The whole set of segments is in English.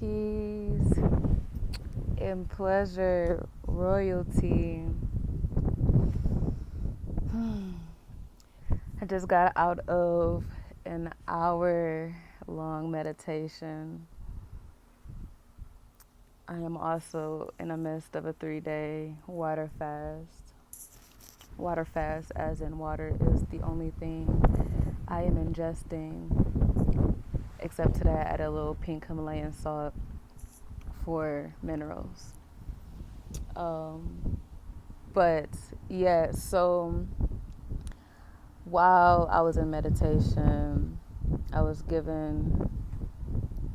peace, and pleasure, royalty. I just got out of an hour long meditation. I am also in the midst of a 3-day water fast. Water fast, as in water, is the only thing I am ingesting, except today I added a little pink Himalayan salt for minerals. But yeah, so while I was in meditation, I was given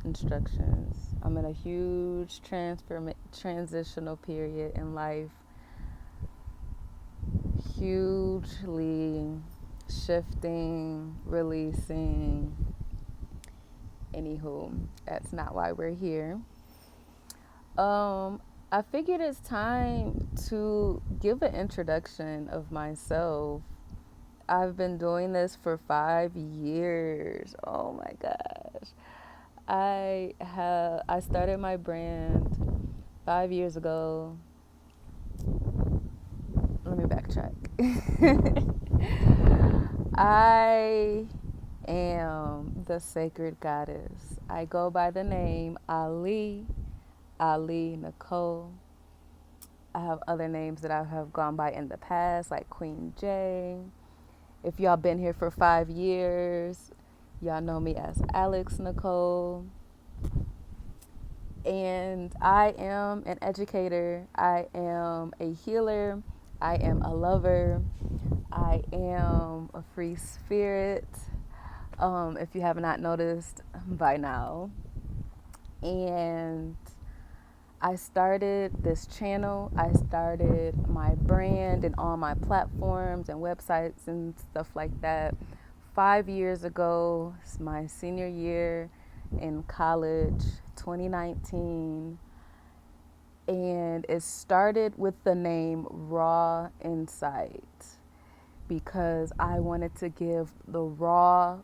instructions. I'm in a huge transitional period in life, hugely shifting, releasing. Anywho, that's not why we're here. I figured it's time to give an introduction of myself. I've been doing this for 5 years. Oh my gosh. I started my brand 5 years ago. Let me backtrack. I am the sacred goddess. I go by the name Ali Nicole. I have other names that I have gone by in the past, like Queen J. If y'all been here for 5 years, y'all know me as Alex Nicole. And I am an educator. I am a healer. I am a lover. I am a free spirit. If you have not noticed by now. And I started this channel. I started my brand and all my platforms and websites and stuff like that 5 years ago. It's my senior year in college, 2019. And it started with the name Raw Insight because I wanted to give the raw,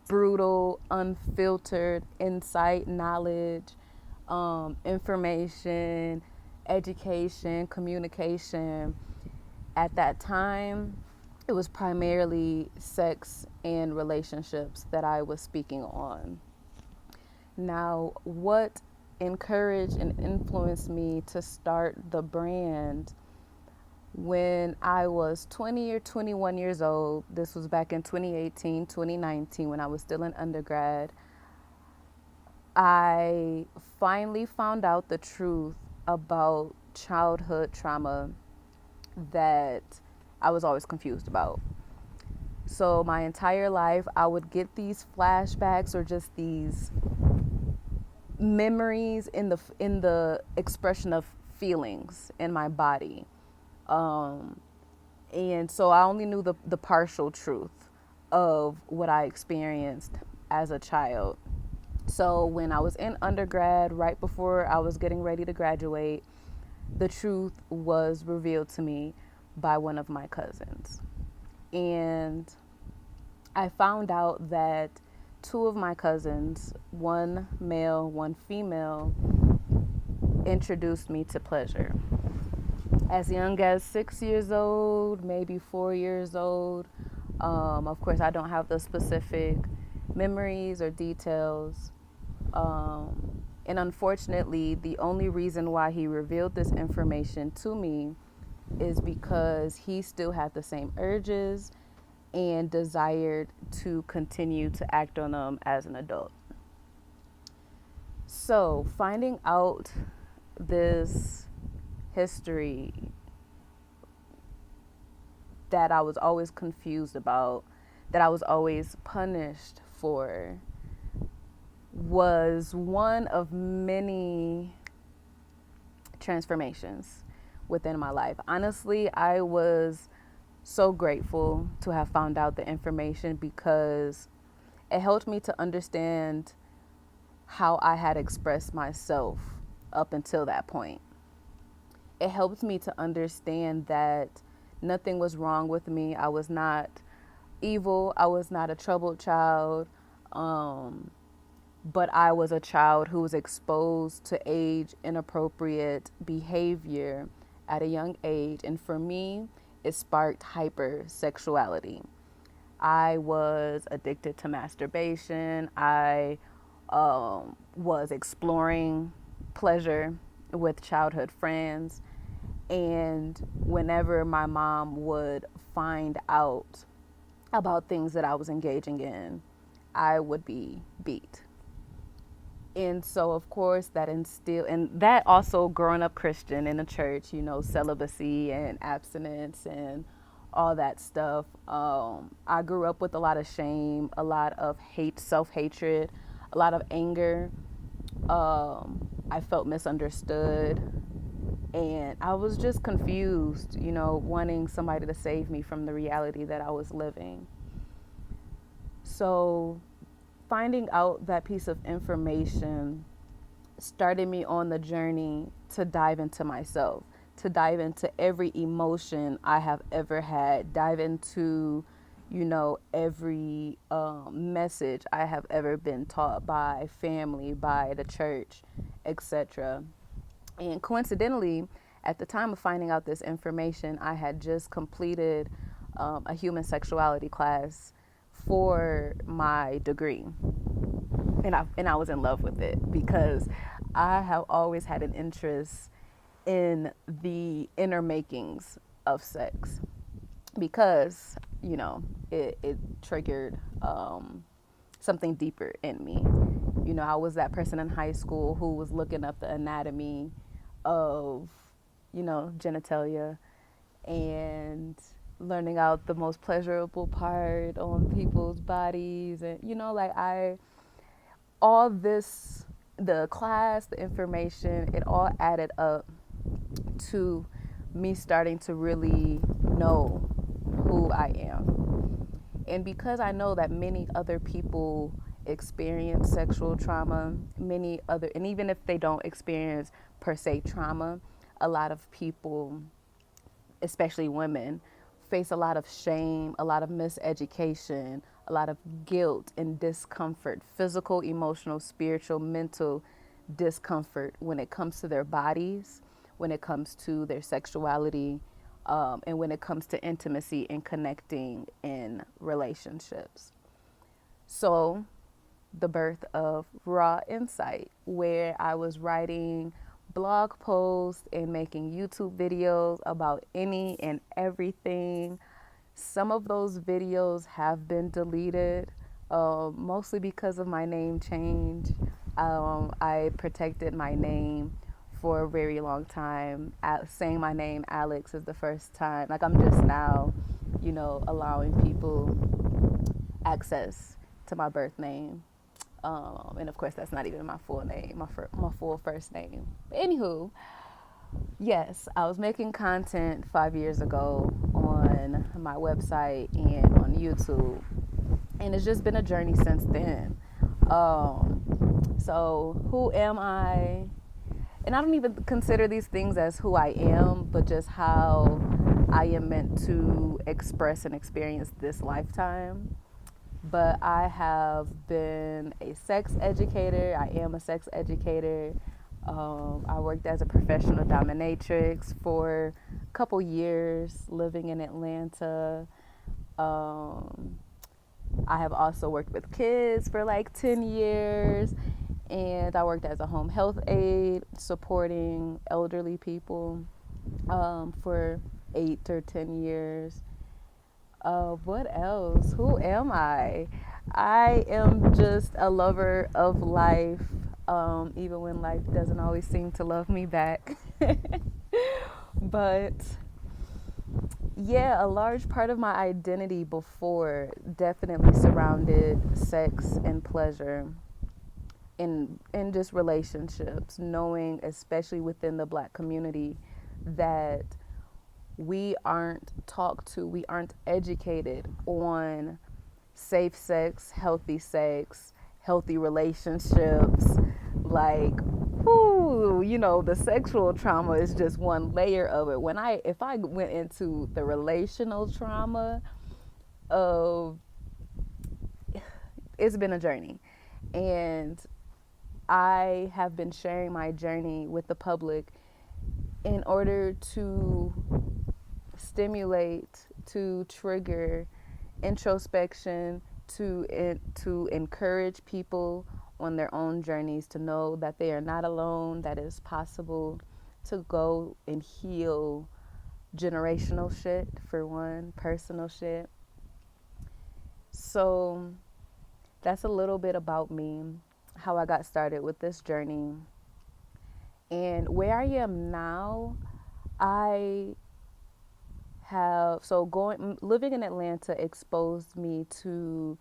brutal, unfiltered insight, knowledge, information, education, communication. At that time, it was primarily sex and relationships that I was speaking on. Now, what encouraged and influenced me to start the brand when I was 20 or 21 years old? This was back in 2018, 2019, when I was still in undergrad. I finally found out the truth about childhood trauma that I was always confused about. So my entire life, I would get these flashbacks or just these memories in the expression of feelings in my body. And so I only knew the partial truth of what I experienced as a child. So when I was in undergrad, right before I was getting ready to graduate, the truth was revealed to me by one of my cousins. And I found out that two of my cousins, one male, one female, introduced me to pleasure. As young as 6 years old, maybe 4 years old. Of course, I don't have the specific memories or details. And unfortunately, the only reason why he revealed this information to me is because he still had the same urges and desired to continue to act on them as an adult. So, finding out this history that I was always confused about, that I was always punished for, was one of many transformations within my life. Honestly, I was so grateful to have found out the information because it helped me to understand how I had expressed myself up until that point. It helped me to understand that nothing was wrong with me. I was not evil. I was not a troubled child. but I was a child who was exposed to age inappropriate behavior at a young age. And for me, it sparked hypersexuality. I was addicted to masturbation. I was exploring pleasure with childhood friends. And whenever my mom would find out about things that I was engaging in, I would be beat. And so, of course, that instilled, and that also growing up Christian in the church, celibacy and abstinence and all that stuff. I grew up with a lot of shame, a lot of hate, self hatred, a lot of anger. I felt misunderstood, and I was just confused, wanting somebody to save me from the reality that I was living. So, finding out that piece of information started me on the journey to dive into myself, to dive into every emotion I have ever had, dive into, every message I have ever been taught by family, by the church, etc. And coincidentally, at the time of finding out this information, I had just completed a human sexuality class for my degree. And I was in love with it because I have always had an interest in the inner makings of sex because, it triggered something deeper in me. I was that person in high school who was looking up the anatomy of, genitalia and learning out the most pleasurable part on people's bodies. And, all this, the class, the information, it all added up to me starting to really know who I am. And because I know that many other people experience sexual trauma, and even if they don't experience per se trauma, a lot of people, especially women, face a lot of shame, a lot of miseducation, a lot of guilt and discomfort, physical, emotional, spiritual, mental discomfort when it comes to their bodies, when it comes to their sexuality, and when it comes to intimacy and connecting in relationships. So, the birth of Raw Insight, where I was writing blog posts and making YouTube videos about any and everything. Some of those videos have been deleted, mostly because of my name change. I protected my name for a very long time. Saying my name, Alex, is the first time. Like, I'm just now, allowing people access to my birth name. And of course, that's not even my full name, my full first name. But anywho, yes, I was making content 5 years ago on my website and on YouTube, and it's just been a journey since then. So who am I? And I don't even consider these things as who I am, but just how I am meant to express and experience this lifetime. But I have been a sex educator. I am a sex educator. I worked as a professional dominatrix for a couple years living in Atlanta. I have also worked with kids for like 10 years. And I worked as a home health aide supporting elderly people for 8 or 10 years. What else? Who am I? I am just a lover of life, even when life doesn't always seem to love me back. But yeah, a large part of my identity before definitely surrounded sex and pleasure in just relationships, knowing, especially within the Black community, that we aren't talked to, we aren't educated on safe sex, healthy relationships. Like, the sexual trauma is just one layer of it. If I went into the relational trauma of, it's been a journey. And I have been sharing my journey with the public in order to stimulate, to trigger introspection, to encourage people on their own journeys to know that they are not alone, that it's possible to go and heal generational shit, for one, personal shit. So that's a little bit about me, how I got started with this journey. And where I am now, I have, so going, living in Atlanta exposed me to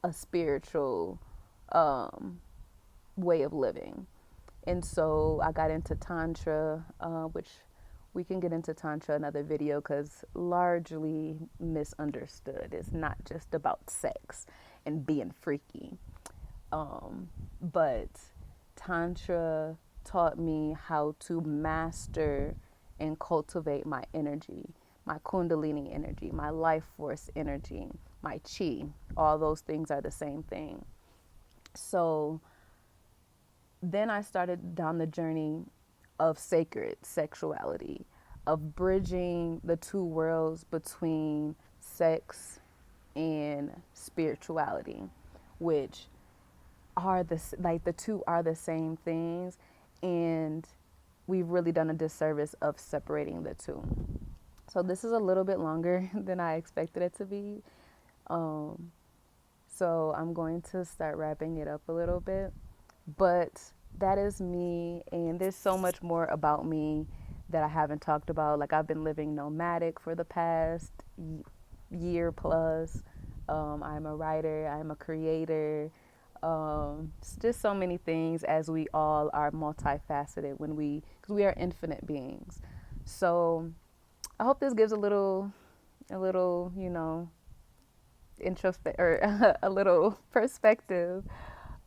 a spiritual way of living. And so I got into Tantra, which we can get into Tantra another video because largely misunderstood. It's not just about sex and being freaky. But Tantra taught me how to master and cultivate my energy, my Kundalini energy, my life force energy, my chi. All those things are the same thing. So then I started down the journey of sacred sexuality, of bridging the two worlds between sex and spirituality, which are the two are the same things, and we've really done a disservice of separating the two. So this is a little bit longer than I expected it to be. So I'm going to start wrapping it up a little bit. But that is me, and there's so much more about me that I haven't talked about. Like, I've been living nomadic for the past year plus. I'm a writer, I'm a creator. Just so many things, as we all are multifaceted because we are infinite beings. So I hope this gives a little, introspect or a little perspective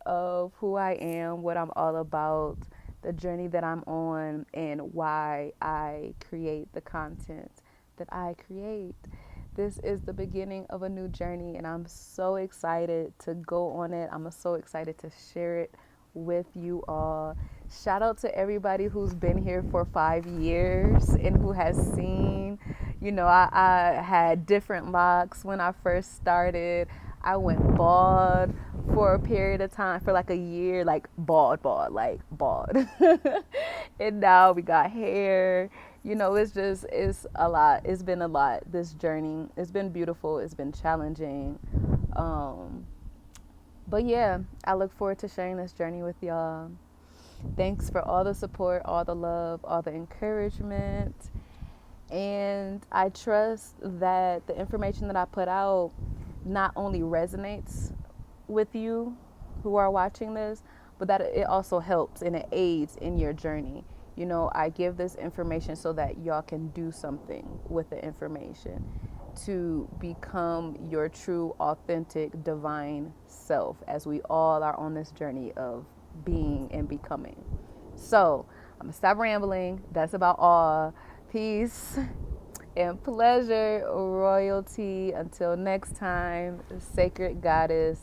of who I am, what I'm all about, the journey that I'm on, and why I create the content that I create. This is the beginning of a new journey, and I'm so excited to go on it. I'm so excited to share it with you all. Shout out to everybody who's been here for 5 years and who has seen, I had different locks when I first started. I went bald for a period of time, for like a year, like bald, like bald. And now we got hair. It's a lot. It's been a lot, this journey. It's been beautiful. It's been challenging. But yeah, I look forward to sharing this journey with y'all. Thanks for all the support, all the love, all the encouragement. And I trust that the information that I put out not only resonates with you who are watching this, but that it also helps and it aids in your journey. I give this information so that y'all can do something with the information to become your true, authentic, divine self, as we all are on this journey of being and becoming. So I'm gonna stop rambling. That's about all. Peace and pleasure, royalty. Until next time, sacred goddess.